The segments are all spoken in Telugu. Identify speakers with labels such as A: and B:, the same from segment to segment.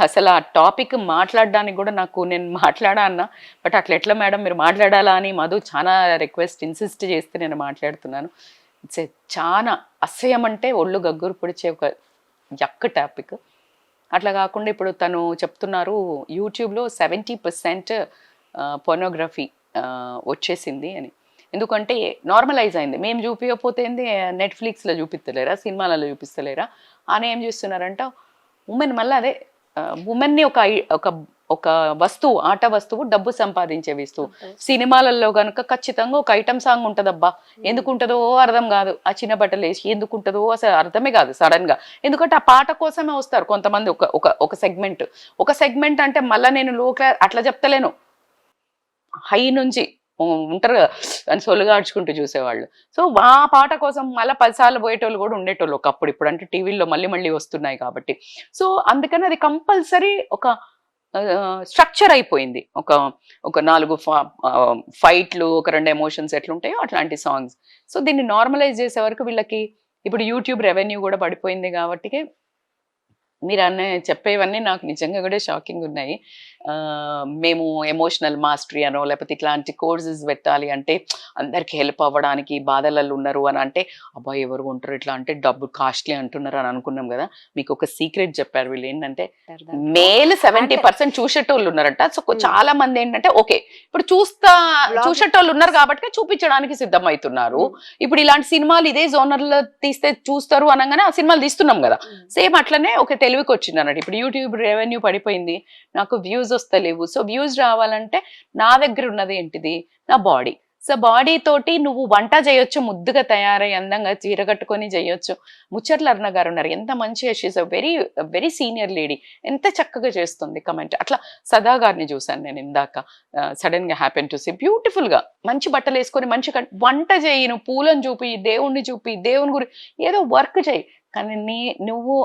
A: అసలు ఆ టాపిక్ మాట్లాడడానికి కూడా నేను మాట్లాడా అన్నా, బట్ అట్లా ఎట్లా మేడం మీరు మాట్లాడాలా అని మధు చాలా ఇన్సిస్ట్ చేస్తే నేను మాట్లాడుతున్నాను. ఇట్స్ చాలా అసహ్యం అంటే ఒళ్ళు గగ్గురు పొడిచే ఒక యక్క టాపిక్. అట్లా కాకుండా ఇప్పుడు తను చెప్తున్నారు యూట్యూబ్లో 70% పోర్నోగ్రఫీ వచ్చేసింది అని. ఎందుకంటే నార్మలైజ్ అయింది. మేము చూపించకపోతే ఏంది, నెట్ఫ్లిక్స్లో చూపిస్తలేరా, సినిమాలలో చూపిస్తలేరా అని ఏం చేస్తున్నారంట ఉమెన్ మళ్ళీ అదే ఉమెన్ని ఒక వస్తువు, ఆట వస్తువు, డబ్బు సంపాదించే వస్తువు. సినిమాలలో కనుక ఖచ్చితంగా ఒక ఐటమ్ సాంగ్ ఉంటుందబ్బా, ఎందుకు ఉంటుందో అర్థం కాదు. ఆ చిన్న బట్టలు వేసి ఎందుకు ఉంటుందో అసలు అర్థమే కాదు సడన్ గా. ఎందుకంటే ఆ పాట కోసమే వస్తారు కొంతమంది. ఒక సెగ్మెంట్ అంటే మళ్ళీ నేను అట్లా చెప్తలేను, హై నుంచి ఉంటారు కదా అని సొలుగాడ్చుకుంటూ చూసేవాళ్ళు. సో ఆ పాట కోసం మళ్ళీ 10 సార్లు పోయేటోళ్ళు కూడా ఉండేటోళ్ళు ఒకప్పుడు. ఇప్పుడు అంటే టీవీల్లో మళ్ళీ వస్తున్నాయి కాబట్టి. సో అందుకని అది కంపల్సరీ ఒక స్ట్రక్చర్ అయిపోయింది. ఒక 4 ఫైట్లు, ఒక 2 ఎమోషన్స్ ఎట్లుంటాయో అట్లాంటి సాంగ్స్. సో దీన్ని నార్మలైజ్ చేసే వరకు వీళ్ళకి ఇప్పుడు యూట్యూబ్ రెవెన్యూ కూడా పడిపోయింది కాబట్టి మీరు చెప్పేవన్నీ నాకు నిజంగా కూడా షాకింగ్ ఉన్నాయి. మేము ఎమోషనల్ మాస్టరీ అనో లేకపోతే ఇట్లాంటి కోర్సెస్ పెట్టాలి అంటే అందరికి హెల్ప్ అవ్వడానికి బాధలలో ఉన్నారు అని అంటే అబ్బాయి ఎవరు ఉంటారు ఇట్లా అంటే డబ్బు కాస్ట్లీ అంటున్నారు అని అనుకున్నాం కదా. మీకు ఒక సీక్రెట్ చెప్పారు వీళ్ళు. ఏంటంటే మేల్ 70% చూసేటోళ్ళు ఉన్నారంట. సో చాలా మంది ఏంటంటే ఓకే ఇప్పుడు చూసేటోళ్ళు ఉన్నారు కాబట్టి చూపించడానికి సిద్ధమవుతున్నారు. ఇప్పుడు ఇలాంటి సినిమాలు ఇదే జోనర్లో తీస్తే చూస్తారు అనగానే ఆ సినిమాలు తీస్తున్నాం కదా. సేమ్ అట్లనే ఒక తెలివికి వచ్చింది అన్నట్టు. ఇప్పుడు యూట్యూబ్ రెవెన్యూ పడిపోయింది, నాకు వ్యూస్ వస్తలేవు. సో వ్యూస్ రావాలంటే నా దగ్గర ఉన్నది ఏంటిది, నా బాడీ. సో బాడీ తోటి నువ్వు వంట చేయొచ్చు, ముద్దుగా తయారై అందంగా చీర కట్టుకొని చేయొచ్చు. ముచ్చట్ల అరుణ గారు ఉన్నారు, ఎంత మంచిగా, she's very very senior lady, ఎంత చక్కగా చేస్తుంది కమెంట్. అట్లా సదా గారిని చూసాను నేను ఇందాక, సడన్ గా హ్యాపెన్ టు సీ బ్యూటిఫుల్ గా మంచి బట్టలు వేసుకొని మంచి వంట చేయి, నువ్వు పూలను చూపి, దేవుణ్ణి చూపి, దేవుని గురి ఏదో వర్క్ చేయి, కానీ నువ్వు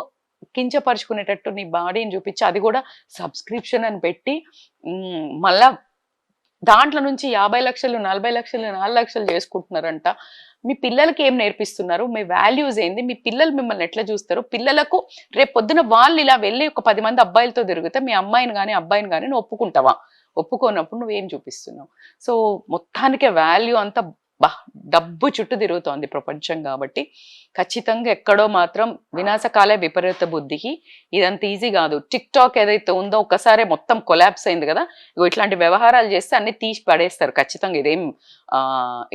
A: కించపరుచుకునేటట్టు నీ బాడీని చూపించి అది కూడా సబ్స్క్రిప్షన్ అని పెట్టి మళ్ళా దాంట్లో నుంచి 50 లక్షలు 40 లక్షలు 4 లక్షలు చేసుకుంటున్నారంట. మీ పిల్లలకి ఏం నేర్పిస్తున్నారు, మీ వాల్యూస్ ఏంది, మీ పిల్లలు మిమ్మల్ని ఎట్లా చూస్తారు, పిల్లలకు రేపు పొద్దున వాళ్ళు ఇలా వెళ్ళి ఒక 10 మంది అబ్బాయిలతో తిరిగితే మీ అమ్మాయిని కానీ అబ్బాయిని కానీ నువ్వు ఒప్పుకుంటావా? ఒప్పుకోనప్పుడు నువ్వేం చూపిస్తున్నావు? సో మొత్తానికి వాల్యూ అంతా డబ్బు చుట్టూ తిరుగుతోంది ప్రపంచం. కాబట్టి ఖచ్చితంగా ఎక్కడో మాత్రం వినాశకాలే విపరీత బుద్ధికి ఇదంత ఈజీ కాదు. టిక్ టాక్ ఏదైతే ఉందో ఒక్కసారి మొత్తం కొలాప్స్ అయింది కదా. ఇట్లాంటి వ్యవహారాలు చేస్తే అన్ని తీసి పడేస్తారు ఖచ్చితంగా.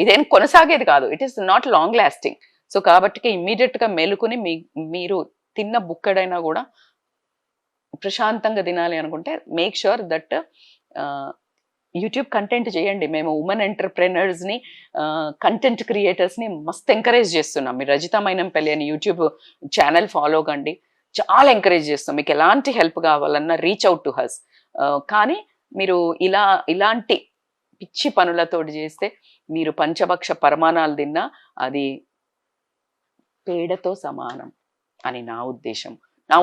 A: ఇదేం కొనసాగేది కాదు. It is not long lasting. So కాబట్టి ఇమ్మీడియట్ గా మెలుకుని మీరు తిన్న బుక్కడైనా కూడా ప్రశాంతంగా తినాలి అనుకుంటే make sure that YouTube content చేయండి. మేము ఉమెన్ ఎంటర్ప్రెనర్స్ని, కంటెంట్ క్రియేటర్స్ని మస్తు ఎంకరేజ్ చేస్తున్నాం. మీరు రజిత మైనంపల్లి అని యూట్యూబ్ ఛానల్ ఫాలో కండి, చాలా ఎంకరేజ్ చేస్తాం. మీకు ఎలాంటి హెల్ప్ కావాలన్నా రీచ్ అవుట్ టు హస్. కానీ మీరు ఇలాంటి పిచ్చి పనులతోటి చేస్తే మీరు పంచభక్ష పరమాణాలు తిన్నా అది పేడతో సమానం అని నా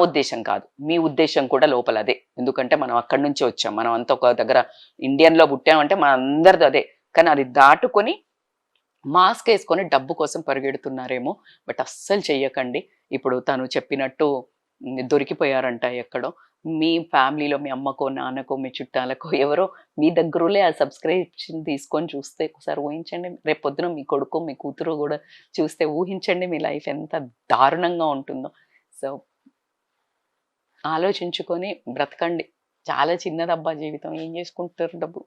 A: ఉద్దేశం కాదు, మీ ఉద్దేశం కూడా లోపల అదే. ఎందుకంటే మనం అక్కడి నుంచి వచ్చాం, మనం అంతా ఒక దగ్గర ఇండియన్లో పుట్టామంటే మన అందరిది అదే. కానీ అది దాటుకొని మాస్క్ వేసుకొని డబ్బు కోసం పరిగెడుతున్నారేమో, బట్ అస్సలు చెయ్యకండి. ఇప్పుడు తను చెప్పినట్టు దొరికిపోయారంట ఎక్కడో. మీ ఫ్యామిలీలో మీ అమ్మకో నాన్నకో మీ చుట్టాలకో ఎవరో మీ దగ్గరలే ఆ సబ్స్క్రిప్షన్ తీసుకొని చూస్తే ఒకసారి ఊహించండి. రేపు పొద్దున మీ కొడుకు మీ కూతురు కూడా చూస్తే ఊహించండి మీ లైఫ్ ఎంత దారుణంగా ఉంటుందో. సో ఆలోచించుకొని బ్రతకండి. చాలా చిన్నదబ్బా జీవితం, ఏం చేసుకుంటారు డబ్బు.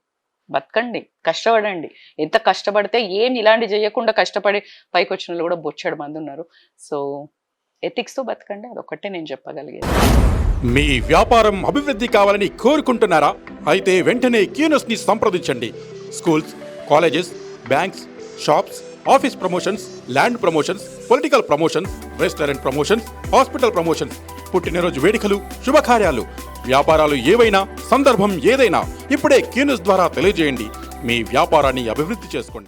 A: బతకండి, కష్టపడండి. ఎంత కష్టపడితే ఏం ఇలాంటి చేయకుండా కష్టపడి పైకి వచ్చిన వాళ్ళు కూడా బొచ్చాడు మంది ఉన్నారు. సో ఎథిక్స్తో బతకండి, అదొక్కటే నేను చెప్పగలిగేది.
B: మీ వ్యాపారం అభివృద్ధి కావాలని కోరుకుంటున్నారా? అయితే వెంటనే క్యూనస్ని సంప్రదించండి. Schools, colleges, banks, shops, office promotions, land promotions, political promotions, restaurant promotions, hospital promotions, పుట్టినరోజు వేడుకలు, శుభకార్యాలు, వ్యాపారాలు ఏవైనా, సందర్భం ఏదైనా ఇప్పుడే క్యూనస్ ద్వారా తెలియజేయండి. మీ వ్యాపారాన్ని అభివృద్ధి చేసుకోండి.